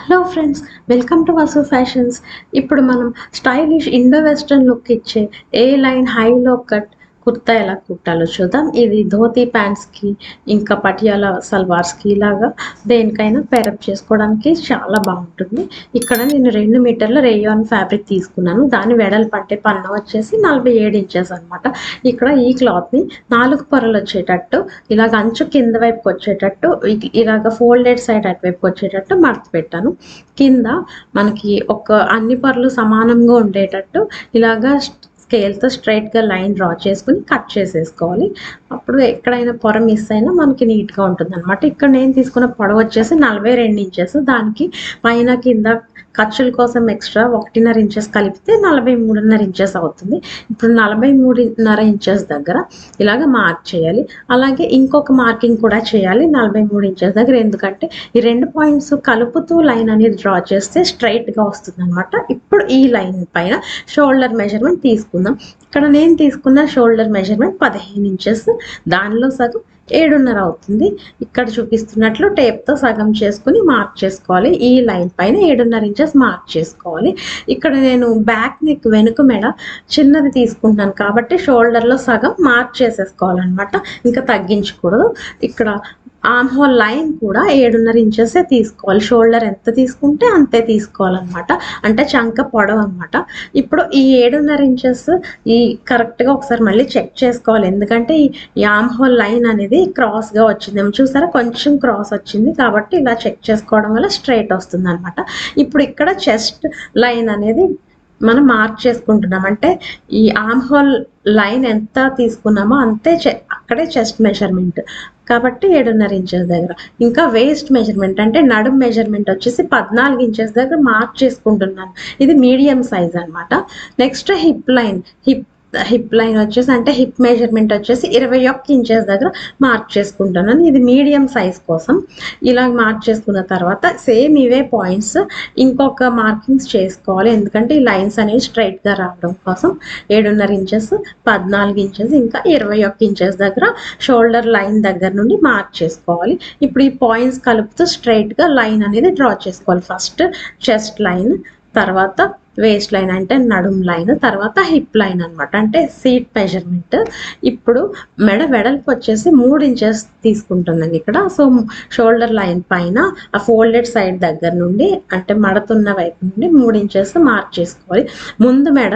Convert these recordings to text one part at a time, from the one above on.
Hello friends, welcome to Vasu fashions. ఇప్పుడు మనం stylish Indo western look ఇచ్చే ఏ లైన్ హైలో కట్ కుర్తా ఎలా కుట్టాలో చూద్దాం. ఇది ధోతీ ప్యాంట్స్కి ఇంకా పటియాలా సల్వార్స్కి ఇలాగా దేనికైనా పేరప్ చేసుకోవడానికి చాలా బాగుంటుంది. ఇక్కడ నేను 2 మీటర్ల రేయాన్ ఫ్యాబ్రిక్ తీసుకున్నాను. దాని వెడల్పు అంటే పన్ను వచ్చేసి 47 ఇంచెస్ అనమాట. ఇక్కడ ఈ క్లాత్ని 4 పొరలు వచ్చేటట్టు ఇలాగ అంచు కింద వైపుకి వచ్చేటట్టు ఇలాగ ఫోల్డెడ్ సైడ్ అటువైపుకి వచ్చేటట్టు మడత పెట్టాను. కింద మనకి అన్ని పొరలు సమానంగా ఉండేటట్టు ఇలాగా స్కేల్తో స్ట్రైట్గా లైన్ డ్రా చేసుకుని కట్ చేసేసుకోవాలి. అప్పుడు ఎక్కడైనా పొర మిస్ అయినా మనకి నీట్గా ఉంటుంది అనమాట. ఇక్కడ నేను తీసుకున్న పొడవు వచ్చేసి 42 ఇంచెస్. దానికి పైన కింద ఖర్చుల కోసం ఎక్స్ట్రా 1.5 ఇంచెస్ కలిపితే 43.5 ఇంచెస్ అవుతుంది. ఇప్పుడు 43.5 ఇంచెస్ దగ్గర ఇలాగ మార్క్ చేయాలి. అలాగే ఇంకొక మార్కింగ్ కూడా చేయాలి 43 ఇంచెస్ దగ్గర. ఎందుకంటే ఈ 2 పాయింట్స్ కలుపుతూ లైన్ అనేది డ్రా చేస్తే స్ట్రైట్గా వస్తుంది అనమాట. ఇప్పుడు ఈ లైన్ పైన షోల్డర్ మెజర్మెంట్ తీసుకుందాం. ఇక్కడ నేను తీసుకున్న షోల్డర్ మెజర్మెంట్ 15 ఇంచెస్. దానిలో సగం 7.5 అవుతుంది. ఇక్కడ చూపిస్తున్నట్లు టేప్తో సగం చేసుకుని మార్క్ చేసుకోవాలి. ఈ లైన్ పైన 7.5 ఇంచెస్ మార్క్ చేసుకోవాలి. ఇక్కడ నేను బ్యాక్ నెక్ వెనుక మెడ చిన్నది తీసుకుంటున్నాను కాబట్టి షోల్డర్లో సగం మార్క్ చేసేసుకోవాలన్నమాట. ఇంకా తగ్గించకూడదు. ఇక్కడ ఆర్మ్ హోల్ లైన్ కూడా 7.5 ఇంచెసే తీసుకోవాలి. షోల్డర్ ఎంత తీసుకుంటే అంతే తీసుకోవాలన్నమాట. అంటే చంక పొడవు అనమాట. ఇప్పుడు ఈ 7.5 ఇంచెస్ కరెక్ట్గా ఒకసారి మళ్ళీ చెక్ చేసుకోవాలి. ఎందుకంటే ఈ ఆర్మ్ హోల్ లైన్ అనేది క్రాస్గా వచ్చింది. చూసారా, కొంచెం క్రాస్ వచ్చింది కాబట్టి ఇలా చెక్ చేసుకోవడం వల్ల స్ట్రైట్ వస్తుంది అనమాట. ఇప్పుడు ఇక్కడ చెస్ట్ లైన్ అనేది మనం మార్క్ చేసుకుంటున్నాం. అంటే ఈ ఆర్మ్ హోల్ లైన్ ఎంత తీసుకున్నామో అంతే అక్కడే చెస్ట్ మెజర్మెంట్ కాబట్టి 7.5 ఇంచెస్ దగ్గర. ఇంకా వేస్ట్ మెజర్మెంట్ అంటే నడుం మెజర్మెంట్ వచ్చేసి 14 ఇంచెస్ దగ్గర మార్క్ చేసుకుంటున్నాను. ఇది మీడియం సైజ్ అనమాట. నెక్స్ట్ హిప్ లైన్ వచ్చేసి అంటే హిప్ మెజర్మెంట్ వచ్చేసి 21 ఇంచెస్ దగ్గర మార్క్ చేసుకుంటున్నాను. ఇది మీడియం సైజ్ కోసం. ఇలా మార్క్ చేసుకున్న తర్వాత సేమ్ ఇవే పాయింట్స్ ఇంకొక మార్కింగ్స్ చేసుకోవాలి. ఎందుకంటే ఈ లైన్స్ అనేవి స్ట్రైట్గా రావడం కోసం 7.5 ఇంచెస్, 14 ఇంచెస్ ఇంకా 21 ఇంచెస్ దగ్గర షోల్డర్ లైన్ దగ్గర నుండి మార్క్ చేసుకోవాలి. ఇప్పుడు ఈ పాయింట్స్ కలుపుతూ స్ట్రైట్గా లైన్ అనేది డ్రా చేసుకోవాలి. ఫస్ట్ చెస్ట్ లైన్, తర్వాత వేస్ట్ లైన్ అంటే నడుం లైన్, తర్వాత హిప్ లైన్ అనమాట. అంటే సీట్ మెజర్మెంట్. ఇప్పుడు మెడ వెడల్పు వచ్చేసి 3 ఇంచెస్ తీసుకుంటున్నాను ఇక్కడ. సో షోల్డర్ లైన్ పైన ఆ ఫోల్డెడ్ సైడ్ దగ్గర నుండి అంటే మడతున్న వైపు నుండి 3 ఇంచెస్ మార్క్ చేసుకోవాలి. ముందు మెడ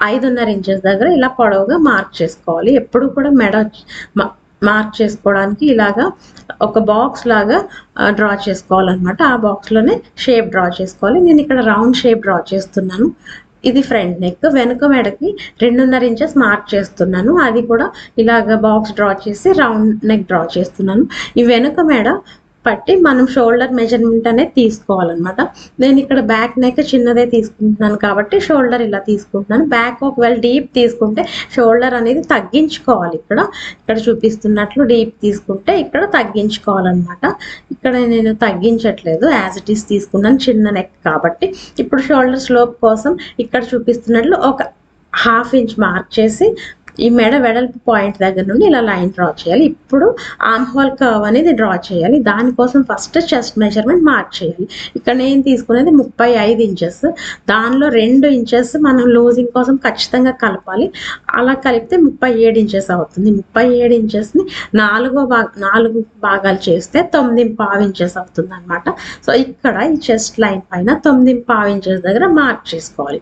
5.5 ఇంచెస్ దగ్గర ఇలా పొడవుగా మార్క్ చేసుకోవాలి. ఎప్పుడు కూడా మెడ మార్క్ చేసుకోవడానికి ఇలాగా ఒక బాక్స్ లాగా డ్రా చేసుకోవాలన్నమాట. ఆ బాక్స్లోనే షేప్ డ్రా చేసుకోవాలి. నేను ఇక్కడ రౌండ్ షేప్ డ్రా చేస్తున్నాను. ఇది ఫ్రంట్ నెక్. వెనుక మెడకి 2.5 ఇంచెస్ మార్క్ చేస్తున్నాను. అది కూడా ఇలాగ బాక్స్ డ్రా చేసి రౌండ్ నెక్ డ్రా చేస్తున్నాను. ఈ వెనుక మెడ పట్టి మనం షోల్డర్ మెజర్మెంట్ అనేది తీసుకోవాలన్నమాట. నేను ఇక్కడ బ్యాక్ నెక్ చిన్నదే తీసుకుంటున్నాను కాబట్టి షోల్డర్ ఇలా తీసుకుంటున్నాను. బ్యాక్ ఒకవేళ డీప్ తీసుకుంటే షోల్డర్ అనేది తగ్గించుకోవాలి. ఇక్కడ చూపిస్తున్నట్లు డీప్ తీసుకుంటే ఇక్కడ తగ్గించుకోవాలన్నమాట. ఇక్కడ నేను తగ్గించట్లేదు, యాజ్ ఇట్ ఈస్ తీసుకున్నాను చిన్న నెక్ కాబట్టి. ఇప్పుడు షోల్డర్ స్లోప్ కోసం ఇక్కడ చూపిస్తున్నట్లు ఒక 1/2 ఇంచ్ మార్క్ చేసి ఈ మెడ వెడల్పు పాయింట్ దగ్గర నుండి ఇలా లైన్ డ్రా చేయాలి. ఇప్పుడు ఆర్మ్ హోల్ కర్వ్ అనేది డ్రా చేయాలి. దానికోసం ఫస్ట్ చెస్ట్ మెజర్మెంట్ మార్క్ చేయాలి. ఇక్కడ నేను తీసుకునేది 35 ఇంచెస్. దానిలో 2 ఇంచెస్ మనం లూజింగ్ కోసం ఖచ్చితంగా కలపాలి. అలా కలిపితే 37 ఇంచెస్ అవుతుంది. 37 ఇంచెస్ని 4 భాగాలు చేస్తే 9.5 ఇంచెస్ అవుతుంది అనమాట. సో ఇక్కడ ఈ చెస్ట్ లైన్ పైన 9.5 ఇంచెస్ దగ్గర మార్క్ చేసుకోవాలి.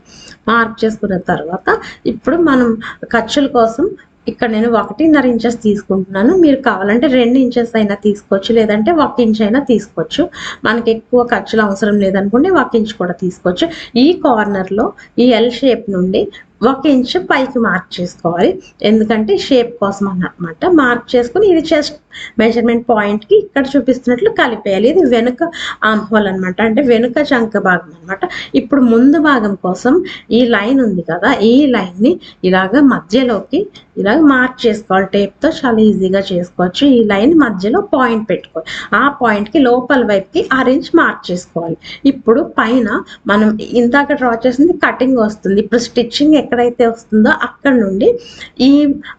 మార్క్ చేసుకున్న తర్వాత ఇప్పుడు మనం ఖర్చుల కోసం ఇక్కడ నేను 1.5 ఇంచెస్ తీసుకుంటున్నాను. మీరు కావాలంటే 2 ఇంచెస్ అయినా తీసుకోవచ్చు, లేదంటే 1 ఇంచ్ అయినా తీసుకోవచ్చు. మనకి ఎక్కువ ఖర్చులు అవసరం లేదనుకోండి 1 ఇంచ్ కూడా తీసుకోవచ్చు. ఈ కార్నర్లో ఈ ఎల్ షేప్ నుండి 1 ఇంచ్ పైకి మార్క్ చేసుకోవాలి. ఎందుకంటే షేప్ కోసం అన్నమాట. మార్క్ చేసుకుని ఇది చెస్ట్ మెజర్మెంట్ పాయింట్కి ఇక్కడ చూపిస్తున్నట్లు కలిపేయాలి. ఇది వెనుక ఆర్మ్ హోల్ అనమాట. అంటే వెనుక చంక భాగం అనమాట. ఇప్పుడు ముందు భాగం కోసం ఈ లైన్ ఉంది కదా, ఈ లైన్ని ఇలాగ మధ్యలోకి ఇలాగ మార్క్ చేసుకోవాలి. టేప్తో చాలా ఈజీగా చేసుకోవచ్చు. ఈ లైన్ మధ్యలో పాయింట్ పెట్టుకోవాలి. ఆ పాయింట్కి లోపల వైపుకి 6 ఇంచ్ మార్క్ చేసుకోవాలి. ఇప్పుడు పైన మనం ఇందాక డ్రా చేసింది కటింగ్ వస్తుంది. ఇప్పుడు స్టిచ్చింగ్ ఎక్కడైతే వస్తుందో అక్కడ నుండి ఈ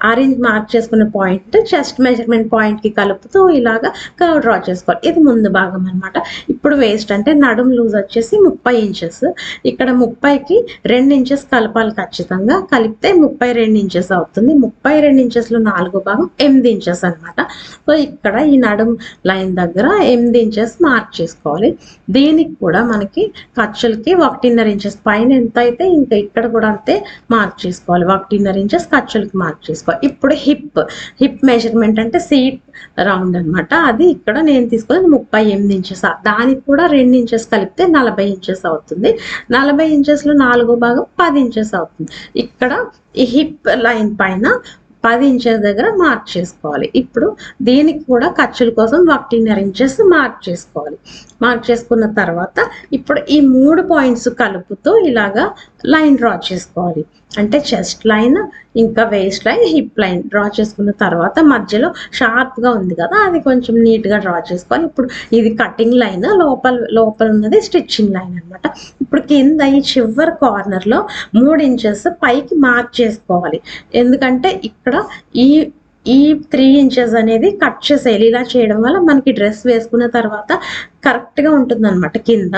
ఆరెంజ్ మార్క్ చేసుకున్న పాయింట్ చెస్ట్ మెజర్మెంట్ పాయింట్ కి కలుపుతూ ఇలాగా కర్వ్ డ్రా చేసుకోవాలి. ఇది ముందు భాగం అన్నమాట. ఇప్పుడు వేస్ట్ అంటే నడుం లూజ్ వచ్చేసి 30 ఇంచెస్. ఇక్కడ 30కి 2 ఇంచెస్ కలపాలి ఖచ్చితంగా. కలిపితే 32 ఇంచెస్ అవుతుంది. 32 ఇంచెస్లో 4 భాగం 8 ఇంచెస్ అనమాట. సో ఇక్కడ ఈ నడుం లైన్ దగ్గర 8 ఇంచెస్ మార్క్ చేసుకోవాలి. దీనికి కూడా మనకి ఖర్చులకి 1.5 ఇంచెస్ పైన ఎంత అయితే ఇంకా ఇక్కడ కూడా అంతే మార్క్ చేసుకోవాలి. 1.5 ఇంచెస్ ఖర్చులకి మార్క్ చేసుకోవాలి. ఇప్పుడు హిప్ మెజర్మెంట్ అంటే సీట్ రౌండ్ అనమాట. అది ఇక్కడ నేను తీసుకున్నది 38 ఇంచెస్. దానికి కూడా 2 ఇంచెస్ కలిపితే 40 ఇంచెస్ అవుతుంది. 40 ఇంచెస్లో 4 భాగం 10 ఇంచెస్ అవుతుంది. ఇక్కడ ఈ హిప్ లైన్ పైన 10 ఇంచెస్ దగ్గర మార్క్ చేసుకోవాలి. ఇప్పుడు దీనికి కూడా ఖర్చుల కోసం 1.5 ఇంచెస్ మార్క్ చేసుకోవాలి. మార్క్ చేసుకున్న తర్వాత ఇప్పుడు ఈ 3 పాయింట్స్ కలుపుతూ ఇలాగా లైన్ డ్రా చేసుకోవాలి. అంటే చెస్ట్ లైన్, ఇంకా waist line, hip line draw చేసుకున్న తర్వాత మధ్యలో షార్ప్గా ఉంది కదా, అది కొంచెం నీట్గా డ్రా చేసుకోవాలి. ఇప్పుడు ఇది కటింగ్ లైన్, లోపల ఉన్నది స్టిచ్చింగ్ లైన్ అనమాట. ఇప్పుడు కింద ఈ చివరి కార్నర్లో 3 ఇంచెస్ పైకి మార్క్ చేసుకోవాలి. ఎందుకంటే ఇక్కడ ఈ 3 ఇంచెస్ అనేది కట్ చేసేయాలి. ఇలా చేయడం వల్ల మనకి డ్రెస్ వేసుకున్న తర్వాత కరెక్ట్గా ఉంటుంది అనమాట. కింద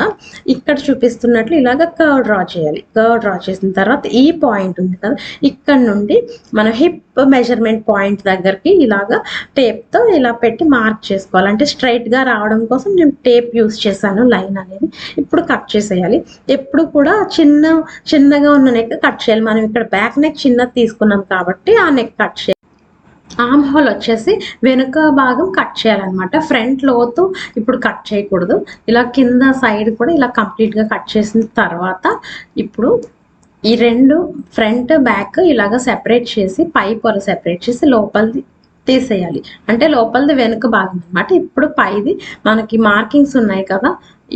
ఇక్కడ చూపిస్తున్నట్లు ఇలాగ కర్వ్ డ్రా చేయాలి. కర్వ్ డ్రా చేసిన తర్వాత ఈ పాయింట్ ఉంది కదా, ఇక్కడ నుండి మనం హిప్ మెజర్మెంట్ పాయింట్ దగ్గరికి ఇలాగ టేప్తో ఇలా పెట్టి మార్క్ చేసుకోవాలి. అంటే స్ట్రైట్గా రావడం కోసం నేను టేప్ యూస్ చేశాను లైన్ అనేది. ఇప్పుడు కట్ చేసేయాలి. ఎప్పుడు కూడా చిన్నగా ఉన్న నెక్ కట్ చేయాలి. మనం ఇక్కడ బ్యాక్ నెక్ చిన్నది తీసుకున్నాం కాబట్టి ఆ నెక్ కట్ చేయాలి. ఆర్మ్ హోల్ వచ్చేసి వెనుక భాగం కట్ చేయాలన్నమాట. ఫ్రంట్ లోతు ఇప్పుడు కట్ చేయకూడదు. ఇలా కింద సైడ్ కూడా ఇలా కంప్లీట్గా కట్ చేసిన తర్వాత ఇప్పుడు ఈ 2 ఫ్రంట్ బ్యాక్ ఇలాగ సెపరేట్ చేసి పై పొర సెపరేట్ చేసి లోపలిది తీసేయాలి. అంటే లోపలిది వెనుక భాగం అనమాట. ఇప్పుడు పైది మనకి మార్కింగ్స్ ఉన్నాయి కదా,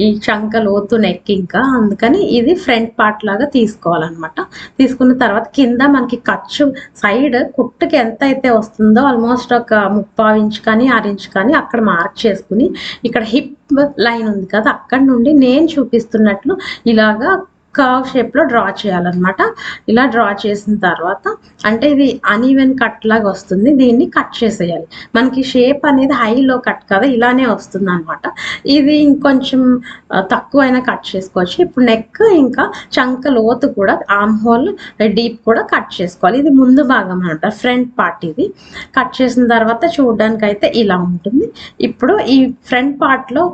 ఈ చంక లోతు నెక్, ఇంకా అందుకని ఇది ఫ్రంట్ పార్ట్ లాగా తీసుకోవాలన్నమాట. తీసుకున్న తర్వాత కింద మనకి ఖర్చు సైడ్ కుట్టుకి ఎంత అయితే వస్తుందో ఆల్మోస్ట్ ఒక 3/4 ఇంచ్ కానీ 6 ఇంచ్ కానీ అక్కడ మార్క్ చేసుకుని ఇక్కడ హిప్ లైన్ ఉంది కదా, అక్కడ నుండి నేను చూపిస్తున్నట్లు ఇలాగా కర్వ్ షేప్లో డ్రా చేయాలన్నమాట. ఇలా డ్రా చేసిన తర్వాత అంటే ఇది అన్ఈవెన్ కట్ లాగా వస్తుంది. దీన్ని కట్ చేసేయాలి. మనకి షేప్ అనేది హైలో కట్ కదా, ఇలానే వస్తుంది అనమాట. ఇది ఇంకొంచెం తక్కువైనా కట్ చేసుకోవచ్చు. ఇప్పుడు నెక్ ఇంకా చంక లోతు కూడా ఆర్మ్ హోల్ డీప్ కూడా కట్ చేసుకోవాలి. ఇది ముందు భాగం అనమాట, ఫ్రంట్ పార్ట్. ఇది కట్ చేసిన తర్వాత చూడడానికి అయితే ఇలా ఉంటుంది. ఇప్పుడు ఈ ఫ్రంట్ పార్ట్లో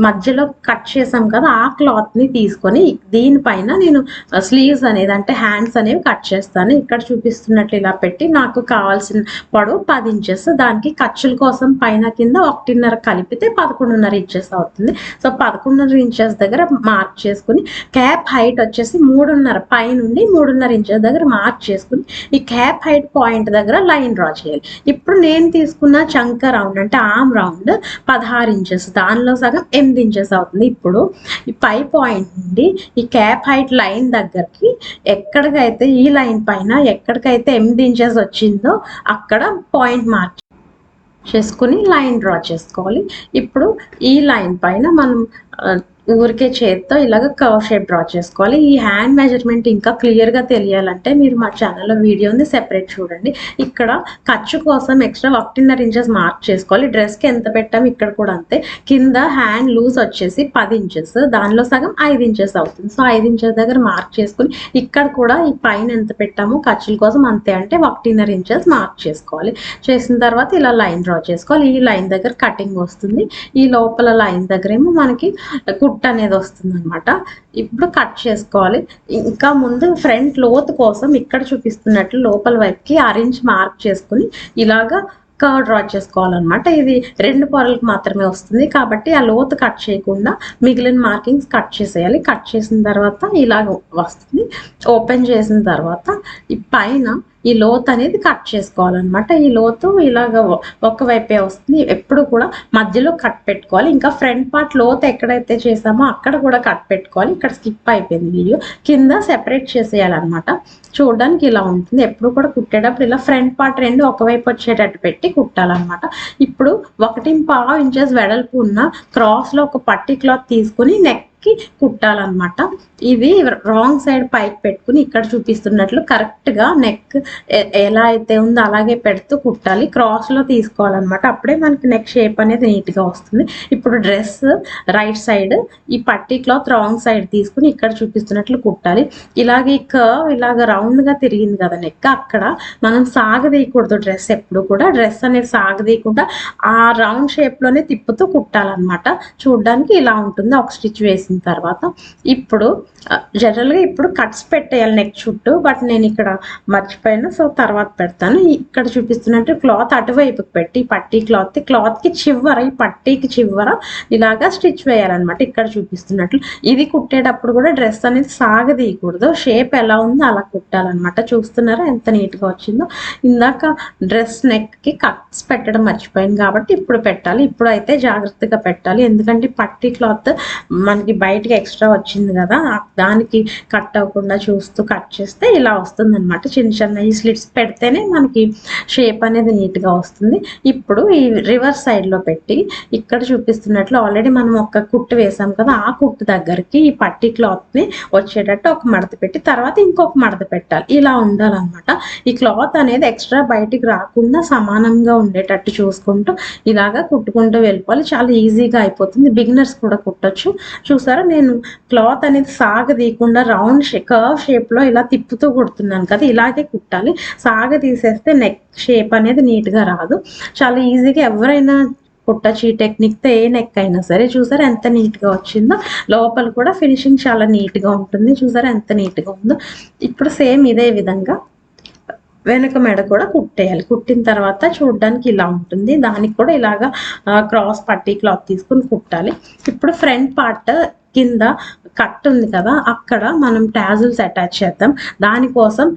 మధ్యలో కట్ చేసాం కదా, ఆ క్లాత్ని తీసుకొని దీనిపైన నేను స్లీవ్స్ అనేది అంటే హ్యాండ్స్ అనేవి కట్ చేస్తాను. ఇక్కడ చూపిస్తున్నట్లు ఇలా పెట్టి నాకు కావాల్సిన పొడవు 10 ఇంచెస్. దానికి ఖర్చుల కోసం పైన కింద 1.5 కలిపితే 11.5 ఇంచెస్ అవుతుంది. సో 11.5 ఇంచెస్ దగ్గర మార్క్ చేసుకుని క్యాప్ హైట్ వచ్చేసి 3.5 పై నుండి 3.5 ఇంచెస్ దగ్గర మార్క్ చేసుకుని ఈ క్యాప్ హైట్ పాయింట్ దగ్గర లైన్ డ్రా చేయాలి. ఇప్పుడు నేను తీసుకున్న చంక రౌండ్ అంటే ఆర్మ్ రౌండ్ 16 ఇంచెస్, దానిలో సగం 8 ఇంచెస్ అవుతుంది. ఇప్పుడు ఈ పై పాయింట్ నుండి ఈ క్యాప్ హైట్ లైన్ దగ్గరికి ఎక్కడికైతే ఈ లైన్ పైన ఎక్కడికైతే 8 ఇంచెస్ వచ్చిందో అక్కడ పాయింట్ మార్క్ చేసుకుని లైన్ డ్రా చేసుకోవాలి. ఇప్పుడు ఈ లైన్ పైన మనం ఊరికే చేత్తో ఇలాగ కర్వ్ షేప్ డ్రా చేసుకోవాలి. ఈ హ్యాండ్ మెజర్మెంట్ ఇంకా క్లియర్గా తెలియాలంటే మీరు మా ఛానల్లో వీడియో ఉంది, సెపరేట్ చూడండి. ఇక్కడ ఖర్చు కోసం ఎక్స్ట్రా 1.5 ఇంచెస్ మార్క్ చేసుకోవాలి. డ్రెస్కి ఎంత పెట్టాము ఇక్కడ కూడా అంతే. కింద హ్యాండ్ లూజ్ వచ్చేసి 10 ఇంచెస్, దానిలో సగం 5 ఇంచెస్ అవుతుంది. సో 5 ఇంచెస్ దగ్గర మార్క్ చేసుకుని ఇక్కడ కూడా ఈ పైన ఎంత పెట్టామో ఖర్చుల కోసం అంతే, అంటే 1.5 ఇంచెస్ మార్క్ చేసుకోవాలి. చేసిన తర్వాత ఇలా లైన్ డ్రా చేసుకోవాలి. ఈ లైన్ దగ్గర కటింగ్ వస్తుంది. ఈ లోపల లైన్ దగ్గర ఏమో మనకి అనేది వస్తుంది అనమాట. ఇప్పుడు కట్ చేసుకోవాలి. ఇంకా ముందు ఫ్రంట్ లోతు కోసం ఇక్కడ చూపిస్తున్నట్లు లోపల వైపుకి 6 ఇంచ్ మార్క్ చేసుకుని ఇలాగా కర్వ్ డ్రా చేసుకోవాలన్నమాట. ఇది 2 పొరలకు మాత్రమే వస్తుంది కాబట్టి ఆ లోతు కట్ చేయకుండా మిగిలిన మార్కింగ్స్ కట్ చేసేయాలి. కట్ చేసిన తర్వాత ఇలాగ వస్తుంది. ఓపెన్ చేసిన తర్వాత ఈ పైన ఈ లోతు అనేది కట్ చేసుకోవాలన్నమాట. ఈ లోతు ఇలాగ ఒకవైపే వస్తుంది. ఎప్పుడు కూడా మధ్యలో కట్ పెట్టుకోవాలి. ఇంకా ఫ్రంట్ పార్ట్ లోతు ఎక్కడైతే చేసామో అక్కడ కూడా కట్ పెట్టుకోవాలి. ఇక్కడ స్కిప్ అయిపోయింది వీడియో. కింద సెపరేట్ చేసేయాలన్నమాట. చూడడానికి ఇలా ఉంటుంది. ఎప్పుడు కూడా కుట్టేటప్పుడు ఇలా ఫ్రంట్ పార్ట్ 2 ఒకవైపు వచ్చేటట్టు పెట్టి కుట్టాలన్నమాట. ఇప్పుడు 1.5 ఇంచెస్ వెడల్పు ఉన్న క్రాస్లో ఒక పట్టి క్లాత్ తీసుకుని నెక్ కి కుట్టాలన్నమాట. ఇది రాంగ్ సైడ్ పైకి పెట్టుకుని ఇక్కడ చూపిస్తున్నట్లు కరెక్ట్ గా నెక్ ఎలా అయితే ఉందో అలాగే పెడుతూ కుట్టాలి. క్రాస్ లో తీసుకోవాలన్నమాట. అప్పుడే మనకి నెక్ షేప్ అనేది నీట్ గా వస్తుంది. ఇప్పుడు డ్రెస్ రైట్ సైడ్ ఈ పట్టీ క్లాత్ రాంగ్ సైడ్ తీసుకుని ఇక్కడ చూపిస్తున్నట్లు కుట్టాలి. ఇలాగే ఇలాగ రౌండ్ గా తిరిగింది కదా నెక్, అక్కడ మనం సాగదీయకూడదు. డ్రెస్ ఎప్పుడు కూడా డ్రెస్ అనేది సాగదీయకుండా ఆ రౌండ్ షేప్ లోనే తిప్పుతూ కుట్టాలన్నమాట. చూడడానికి ఇలా ఉంటుంది ఒక స్టిచ్ వేసిన తర్వాత. ఇప్పుడు జనరల్ గా ఇప్పుడు కట్స్ పెట్టేయాలి నెక్ చుట్టూ, బట్ నేను ఇక్కడ మర్చిపోయాను, సో తర్వాత పెడతాను. ఇక్కడ చూపిస్తున్నట్టు క్లాత్ అటువైపుకి పెట్టి పట్టీ క్లాత్ కి చివర, ఈ పట్టీకి చివర ఇలాగా స్టిచ్ వేయాలన్నమాట. ఇక్కడ చూపిస్తున్నట్లు ఇది కుట్టేటప్పుడు కూడా డ్రెస్ అనేది సాగదీయకూడదు. షేప్ ఎలా ఉందో అలా కుట్టాలన్నమాట. చూస్తున్నారా ఎంత నీట్ గా వచ్చిందో. ఇందాక డ్రెస్ నెక్ కి కట్స్ పెట్టడం మర్చిపోయింది కాబట్టి ఇప్పుడు పెట్టాలి. ఇప్పుడు అయితే జాగ్రత్తగా పెట్టాలి, ఎందుకంటే పట్టీ క్లాత్ మనకి బయటకి ఎక్స్ట్రా వచ్చింది కదా, దానికి కట్ అవ్వకుండా చూస్తూ కట్ చేస్తే ఇలా వస్తుంది అనమాట. చిన్న చిన్న ఈ స్లిట్స్ పెడితేనే మనకి షేప్ అనేది నీట్ గా వస్తుంది. ఇప్పుడు ఈ రివర్స్ సైడ్ లో పెట్టి ఇక్కడ చూపిస్తున్నట్లు ఆల్రెడీ మనం ఒక కుట్టు వేసాం కదా, ఆ కుట్టు దగ్గరికి ఈ పట్టీ క్లాత్ ని వచ్చేటట్టు ఒక మడత పెట్టి తర్వాత ఇంకొక మడత పెట్టాలి. ఇలా ఉండాలన్నమాట. ఈ క్లాత్ అనేది ఎక్స్ట్రా బయటికి రాకుండా సమానంగా ఉండేటట్టు చూసుకుంటూ ఇలాగా కుట్టుకుంటూ వెళ్ళిపోవాలి. చాలా ఈజీగా అయిపోతుంది, బిగినర్స్ కూడా కుట్టొచ్చు. చూసారా, నేను క్లాత్ అనేది సాగదీయకుండా రౌండ్ కర్వ్ షేప్ లో ఇలా తిప్పుతూ కుడుతున్నాను కదా, ఇలాగే కుట్టాలి. సాగ తీసేస్తే నెక్ షేప్ అనేది నీట్ గా రాదు. చాలా ఈజీగా ఎవరైనా కుట్టచ్చు ఈ టెక్నిక్ తో, ఏ నెక్ అయినా సరే. చూసారా ఎంత నీట్ గా వచ్చిందో. లోపల కూడా ఫినిషింగ్ చాలా నీట్ గా ఉంటుంది. చూసారా ఎంత నీట్ గా ఉందో. ఇప్పుడు సేమ్ ఇదే విధంగా వెనక మెడ కూడా కుట్టేయాలి. కుట్టిన తర్వాత చూడడానికి ఇలా ఉంటుంది. దానికి కూడా ఇలాగా క్రాస్ పట్టీ క్లాత్ తీసుకుని కుట్టాలి. ఇప్పుడు ఫ్రంట్ పార్ట్ కింద కట్ ఉంది కదా, అక్కడ మనం టాజిల్స్ అటాచ్ చేద్దాం. దానికోసం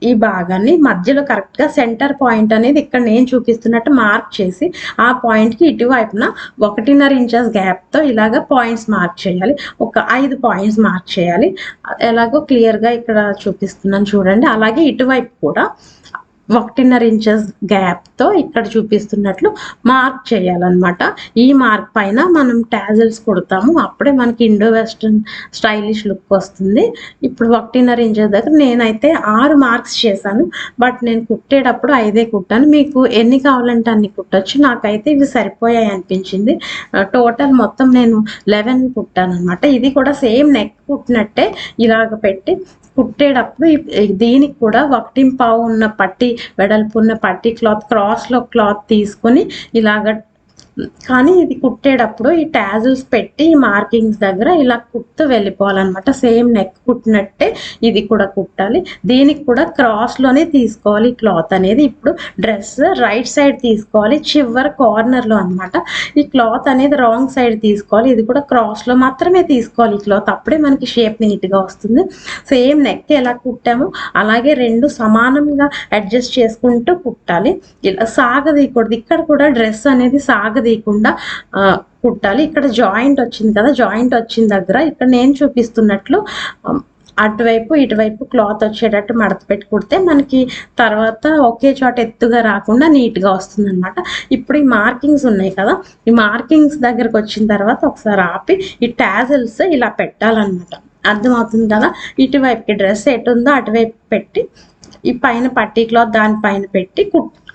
ఈ భాగాన్ని మధ్యలో కరెక్ట్ గా సెంటర్ పాయింట్ అనేది ఇక్కడ నేను చూపిస్తున్నట్టు మార్క్ చేసి ఆ పాయింట్ కి ఇటువైపున 1.5 ఇంచెస్ గ్యాప్ తో ఇలాగ పాయింట్స్ మార్క్ చేయాలి. ఒక 5 పాయింట్స్ మార్క్ చేయాలి. ఎలాగో క్లియర్ గా ఇక్కడ చూపిస్తున్నాను చూడండి. అలాగే ఇటువైపు కూడా 1.5 ఇంచెస్ గ్యాప్ తో ఇక్కడ చూపిస్తున్నట్లు మార్క్ చేయాలన్నమాట. ఈ మార్క్ పైన మనం టాజిల్స్ కుడతాము, అప్పుడే మనకి ఇండో వెస్ట్రన్ స్టైలిష్ లుక్ వస్తుంది. ఇప్పుడు 1.5 ఇంచెస్ దగ్గర నేనైతే 6 మార్క్స్ చేశాను, బట్ నేను కుట్టేటప్పుడు 5 కుట్టాను. మీకు ఎన్ని కావాలంటే అన్ని కుట్టచ్చు. నాకైతే ఇవి సరిపోయాయి అనిపించింది. టోటల్ మొత్తం నేను 11 కుట్టాను అనమాట. ఇది కూడా సేమ్ నెక్ కుట్టినట్టే ఇలాగ పెట్టి కుట్టేటప్పుడు దీనికి కూడా 1.5 ఉన్న పట్టీ వెడల్పు ఉన్న పట్టీ క్లాత్ క్రాస్ లో క్లాత్ తీసుకొని ఇలాగ, కానీ ఇది కుట్టేటప్పుడు ఈ టాజిల్స్ పెట్టి ఈ మార్కింగ్స్ దగ్గర ఇలా కుట్టు వెళ్ళిపోవాలన్నమాట. సేమ్ నెక్ కుట్టినట్టే ఇది కూడా కుట్టాలి. దీనికి కూడా క్రాస్ లోనే తీసుకోవాలి క్లాత్ అనేది. ఇప్పుడు డ్రెస్ రైట్ సైడ్ తీసుకోవాలి, చివరి కార్నర్ లో అనమాట. ఈ క్లాత్ అనేది రాంగ్ సైడ్ తీసుకోవాలి. ఇది కూడా క్రాస్ లో మాత్రమే తీసుకోవాలి ఈ క్లాత్, అప్పుడే మనకి షేప్ నీట్ గా వస్తుంది. సేమ్ నెక్ ఎలా కుట్టామో అలాగే రెండు సమానంగా అడ్జస్ట్ చేసుకుంటూ కుట్టాలి. ఇలా సాగదీయకూడదు. ఇక్కడ కూడా డ్రెస్ అనేది సాగదీయకుండా కుట్టాలి. ఇక్కడ జాయింట్ వచ్చింది కదా, జాయింట్ వచ్చిన దగ్గర ఇక్కడ నేను చూపిస్తున్నట్లు అటువైపు ఇటువైపు క్లాత్ వచ్చేటట్టు మడత పెట్టి కుడితే మనకి తర్వాత ఒకే చోట ఎత్తుగా రాకుండా నీట్ గా వస్తుంది అనమాట. ఇప్పుడు ఈ మార్కింగ్స్ ఉన్నాయి కదా, ఈ మార్కింగ్స్ దగ్గరకు వచ్చిన తర్వాత ఒకసారి ఆపి ఈ టాజిల్స్ ఇలా పెట్టాలన్నమాట. అర్థమవుతుంది కదా. ఇటువైపుకి డ్రెస్ ఎటు ఉందో అటువైపు పెట్టి ఈ పైన పట్టీ క్లాత్ దానిపైన పెట్టి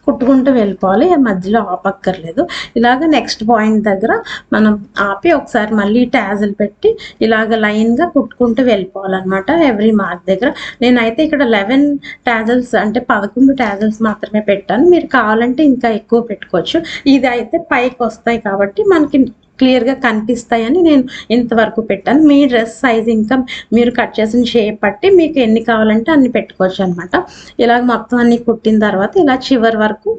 కుట్టుకుంటూ వెళ్ళిపోవాలి. మధ్యలో ఆపక్కర్లేదు. ఇలాగ నెక్స్ట్ పాయింట్ దగ్గర మనం ఆపి ఒకసారి మళ్ళీ టాజిల్ పెట్టి ఇలాగ లైన్ గా కుట్టుకుంటూ వెళ్ళిపోవాలన్నమాట. ఎవ్రీ మార్క్ దగ్గర నేనైతే ఇక్కడ 11 టాజిల్స్ అంటే 11 టాజిల్స్ మాత్రమే పెట్టాను. మీరు కావాలంటే ఇంకా ఎక్కువ పెట్టుకోవచ్చు. ఇది అయితే పైకి వస్తాయి కాబట్టి మనకి క్లియర్ గా కనిపిస్తాయని నేను ఇంతవరకు పెట్టాను. మీ డ్రెస్ సైజ్ ఇంకా మీరు కట్ చేసిన షేప్ బట్టి మీకు ఎన్ని కావాలంటే అన్ని పెట్టుకోవచ్చు అనమాట. ఇలాగ మొత్తం అన్ని కుట్టిన తర్వాత ఇలా చివరి వరకు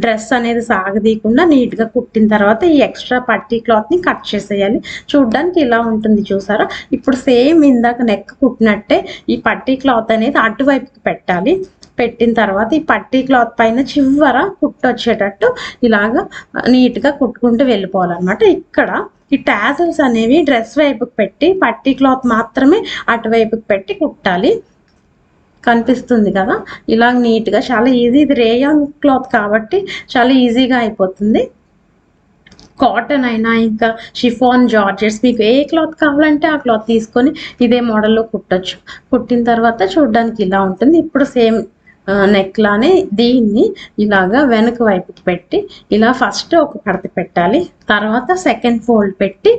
డ్రెస్ అనేది సాగదీయకుండా నీట్ గా కుట్టిన తర్వాత ఈ ఎక్స్ట్రా పట్టీ క్లాత్ ని కట్ చేసేయాలి. చూడడానికి ఇలా ఉంటుంది చూసారా. ఇప్పుడు సేమ్ ఇందాక నెక్ కుట్టినట్టే ఈ పట్టీ క్లాత్ అనేది అటువైపుకి పెట్టాలి. పెట్టిన తర్వాత ఈ పట్టీ క్లాత్ పైన చివర కుట్టు వచ్చేటట్టు ఇలాగా నీట్ గా కుట్టుకుంటూ వెళ్ళిపోవాలన్నమాట. ఇక్కడ ఈ టాజిల్స్ అనేవి డ్రెస్ వైపుకి పెట్టి పట్టీ క్లాత్ మాత్రమే అటువైపుకి పెట్టి కుట్టాలి. కనిపిస్తుంది కదా, ఇలా నీట్ గా చాలా ఈజీ. ఇది రేయాన్ క్లాత్ కాబట్టి చాలా ఈజీగా అయిపోతుంది. కాటన్ అయినా ఇంకా షిఫాన్ జార్జెట్స్ మీకు ఏ క్లాత్ కావాలంటే ఆ క్లాత్ తీసుకొని ఇదే మోడల్లో కుట్టచ్చు. కుట్టిన తర్వాత చూడడానికి ఇలా ఉంటుంది. ఇప్పుడు సేమ్ నెక్ లానే దీన్ని ఇలాగా వెనక వైపుకి పెట్టి ఇలా ఫస్ట్ ఒక కడత పెట్టాలి, తర్వాత సెకండ్ ఫోల్డ్ పెట్టి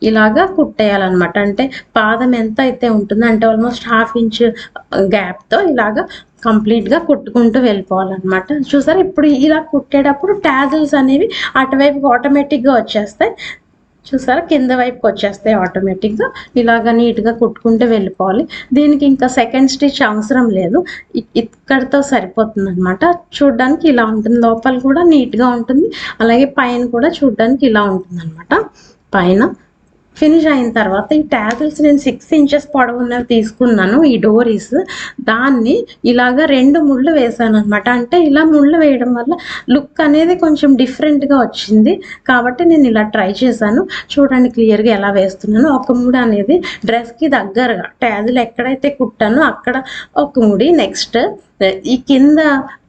ఇలాగా కుట్టేయాలన్నమాట. అంటే పాదం ఎంత అయితే ఉంటుందో అంటే ఆల్మోస్ట్ ½ ఇంచ్ గ్యాప్తో ఇలాగా కంప్లీట్గా కుట్టుకుంటూ వెళ్ళిపోవాలన్నమాట. చూసారా ఇప్పుడు ఇలా కుట్టేటప్పుడు టాజిల్స్ అనేవి అటువైపు ఆటోమేటిక్గా వచ్చేస్తాయి. చూసారా కింద వైపుకి వచ్చేస్తాయి ఆటోమేటిక్గా. ఇలాగ నీట్గా కుట్టుకుంటూ వెళ్ళిపోవాలి. దీనికి ఇంకా సెకండ్ స్టిచ్ అవసరం లేదు, ఇక్కడితో సరిపోతుంది అనమాట. చూడడానికి ఇలా ఉంటుంది, లోపల కూడా నీట్గా ఉంటుంది, అలాగే పైన కూడా చూడడానికి ఇలా ఉంటుంది అనమాట. పైన ఫినిష్ అయిన తర్వాత ఈ ట్యాజిల్స్ నేను 6 ఇంచెస్ పొడవున్నవి తీసుకున్నాను, ఈ డోరీస్. దాన్ని ఇలాగా 2 ముళ్ళు వేసాను అనమాట. అంటే ఇలా ముళ్ళు వేయడం వల్ల లుక్ అనేది కొంచెం డిఫరెంట్గా వచ్చింది కాబట్టి నేను ఇలా ట్రై చేశాను. చూడండి క్లియర్గా ఎలా వేస్తున్నాను. ఒక ముడి అనేది డ్రెస్కి దగ్గరగా ట్యాజిల్ ఎక్కడైతే కుట్టానో అక్కడ ఒక ముడి, నెక్స్ట్ ఈ కింద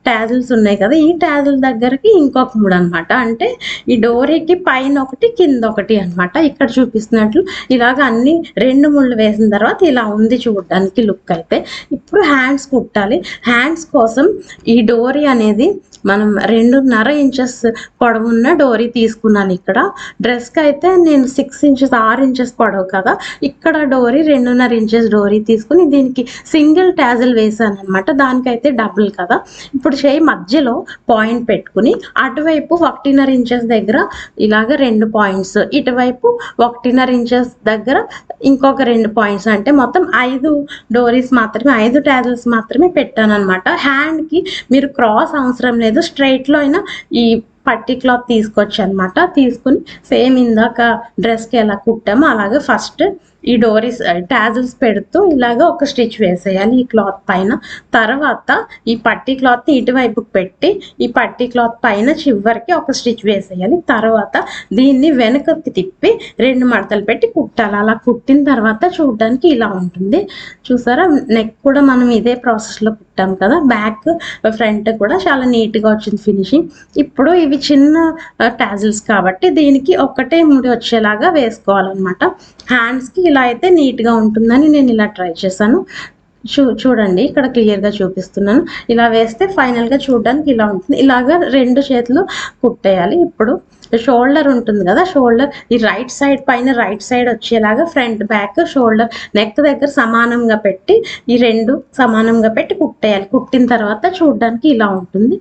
ట్యాజిల్స్ ఉన్నాయి కదా ఈ ట్యాజిల్ దగ్గరికి ఇంకొక ముడి అనమాట. అంటే ఈ డోరీకి పైన ఒకటి కింద ఒకటి అనమాట. ఇక్కడ చూపిస్తున్నట్లు ఇలాగ అన్ని 2 ముళ్ళు వేసిన తర్వాత ఇలా ఉంది చూడడానికి లుక్ అయితే. ఇప్పుడు హ్యాండ్స్ కుట్టాలి. హ్యాండ్స్ కోసం ఈ డోరీ అనేది మనం 2.5 ఇంచెస్ పొడవున్న డోరీ తీసుకున్నాను. ఇక్కడ డ్రెస్కి అయితే నేను 6 ఇంచెస్ 6 ఇంచెస్ పొడవు కదా, ఇక్కడ డోరీ 2.5 ఇంచెస్ డోరీ తీసుకుని దీనికి సింగిల్ ట్యాజిల్ వేసాను అనమాట. దానికైతే డబుల్ కదా. ఇప్పుడు చేయి మధ్యలో పాయింట్ పెట్టుకుని అటువైపు 1.5 ఇంచెస్ దగ్గర ఇలాగ 2 పాయింట్స్, ఇటువైపు 1.5 ఇంచెస్ దగ్గర ఇంకొక 2 పాయింట్స్, అంటే మొత్తం 5 డోరీస్ మాత్రమే, 5 ట్యాజిల్స్ మాత్రమే పెట్టాను అనమాట. హ్యాండ్కి మీరు క్రాస్ అవసరం లేదు, స్ట్రైట్లో అయినా ఈ పట్టి క్లాత్ తీసుకొచ్చి అనమాట. తీసుకుని సేమ్ ఇందాక డ్రెస్కి ఎలా కుట్టామో అలాగే ఫస్ట్ ఈ డోరీస్ టాజిల్స్ పెడుతూ ఇలాగ ఒక స్టిచ్ వేసేయాలి ఈ క్లాత్ పైన. తర్వాత ఈ పట్టి క్లాత్ని ఇటువైపుకి పెట్టి ఈ పట్టి క్లాత్ పైన చివరికి ఒక స్టిచ్ వేసేయాలి. తర్వాత దీన్ని వెనకకి తిప్పి 2 మడతలు పెట్టి కుట్టాలి. అలా కుట్టిన తర్వాత చూడడానికి ఇలా ఉంటుంది. చూసారా నెక్ కూడా మనం ఇదే ప్రాసెస్లో కుట్టాం కదా, బ్యాక్ ఫ్రంట్ కూడా చాలా నీట్గా వచ్చింది ఫినిషింగ్. ఇప్పుడు ఇవి చిన్న టాజిల్స్ కాబట్టి దీనికి ఒకటే ముడి వచ్చేలాగా వేసుకోవాలన్నమాట. హ్యాండ్స్కి ఇలా అయితే నీట్గా ఉంటుందని నేను ఇలా ట్రై చేశాను. చూడండి ఇక్కడ క్లియర్గా చూపిస్తున్నాను. ఇలా వేస్తే ఫైనల్గా చూడడానికి ఇలా ఉంటుంది. ఇలాగా 2 చేతులు కుట్టేయాలి. ఇప్పుడు షోల్డర్ ఉంటుంది కదా, షోల్డర్ ఈ రైట్ సైడ్ పైన రైట్ సైడ్ వచ్చేలాగా ఫ్రంట్ బ్యాక్ షోల్డర్ నెక్ దగ్గర సమానంగా పెట్టి ఈ 2 సమానంగా పెట్టి కుట్టేయాలి. కుట్టిన తర్వాత చూడడానికి ఇలా ఉంటుంది.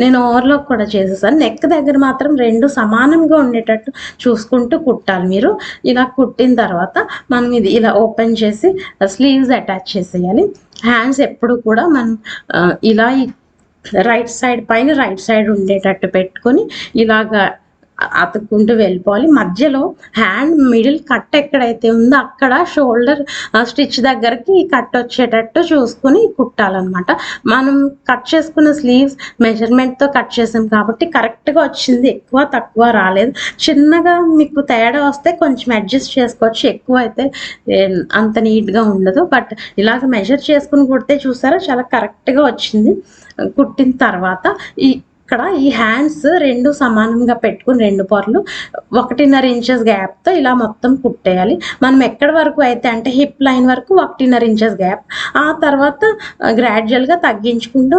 నేను ఓవర్లాక్ కూడా చేసేసాను. నెక్ దగ్గర మాత్రం 2 సమానంగా ఉండేటట్టు చూసుకుంటూ కుట్టాలి మీరు. ఇలా కుట్టిన తర్వాత మనం ఇది ఇలా ఓపెన్ చేసి స్లీవ్స్ అటాచ్ చేసేయాలి. హ్యాండ్స్ ఎప్పుడు కూడా మనం ఇలా రైట్ సైడ్ పైన రైట్ సైడ్ ఉండేటట్టు పెట్టుకొని ఇలాగా అతుక్కుంటూ వెళ్ళిపోవాలి. మధ్యలో హ్యాండ్ మిడిల్ కట్ ఎక్కడైతే ఉందో అక్కడ షోల్డర్ స్టిచ్ దగ్గరికి కట్ వచ్చేటట్టు చూసుకుని కుట్టాలన్నమాట. మనం కట్ చేసుకున్న స్లీవ్స్ మెజర్మెంట్తో కట్ చేసాం కాబట్టి కరెక్ట్గా వచ్చింది, ఎక్కువ తక్కువ రాలేదు. చిన్నగా మీకు తేడా వస్తే కొంచెం అడ్జస్ట్ చేసుకోవచ్చు, ఎక్కువ అయితే అంత నీట్గా ఉండదు. బట్ ఇలాగ మెజర్ చేసుకుని కుడితే చూసారా చాలా కరెక్ట్గా వచ్చింది. కుట్టిన తర్వాత ఇక్కడ ఈ హ్యాండ్స్ 2 సమానంగా పెట్టుకుని 2 పొరలు 1.5 ఇంచెస్ గ్యాప్తో ఇలా మొత్తం కుట్టేయాలి. మనం ఎక్కడి వరకు అయితే అంటే హిప్ లైన్ వరకు 1.5 ఇంచెస్ గ్యాప్, ఆ తర్వాత గ్రాడ్యువల్గా తగ్గించుకుంటూ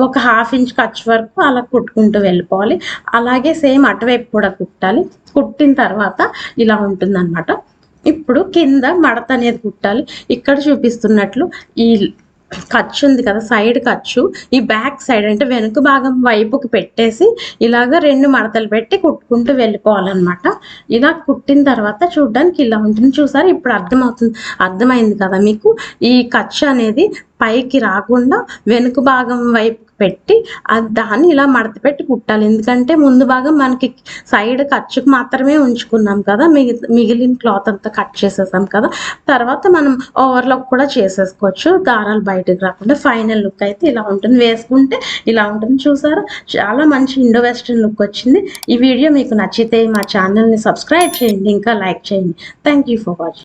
ఒక ½ ఇంచ్ ఖర్చు వరకు అలా కుట్టుకుంటూ వెళ్ళిపోవాలి. అలాగే సేమ్ అటువైపు కూడా కుట్టాలి. కుట్టిన తర్వాత ఇలా ఉంటుందన్నమాట. ఇప్పుడు కింద మడత అనేది కుట్టాలి. ఇక్కడ చూపిస్తున్నట్లు ఈ ఖర్చు ఉంది కదా సైడ్ ఖర్చు, ఈ బ్యాక్ సైడ్ అంటే వెనుక భాగం వైపుకి పెట్టేసి ఇలాగ 2 మడతలు పెట్టి కుట్టుకుంటూ వెళ్ళిపోవాలన్నమాట. ఇలా కుట్టిన తర్వాత చూడడానికి ఇలా ఉంటుంది. చూసారు ఇప్పుడు అర్థమైంది కదా మీకు. ఈ ఖర్చు అనేది పైకి రాకుండా వెనుక భాగం వైపు పెట్టి దాన్ని ఇలా మడత పెట్టి కుట్టాలి. ఎందుకంటే ముందు భాగం మనకి సైడ్ ఖర్చుకు మాత్రమే ఉంచుకున్నాం కదా, మిగిలిన క్లాత్ అంతా కట్ చేసేసాం కదా. తర్వాత మనం ఓవర్లాక్ కూడా చేసేసుకోవచ్చు దారాలు బయటకు రాకుండా. ఫైనల్ లుక్ అయితే ఇలా ఉంటుంది, వేసుకుంటే ఇలా ఉంటుంది. చూసారా చాలా మంచి ఇండో వెస్ట్రన్ లుక్ వచ్చింది. ఈ వీడియో మీకు నచ్చితే మా ఛానల్ని సబ్స్క్రైబ్ చేయండి, ఇంకా లైక్ చేయండి. Thank you for watching.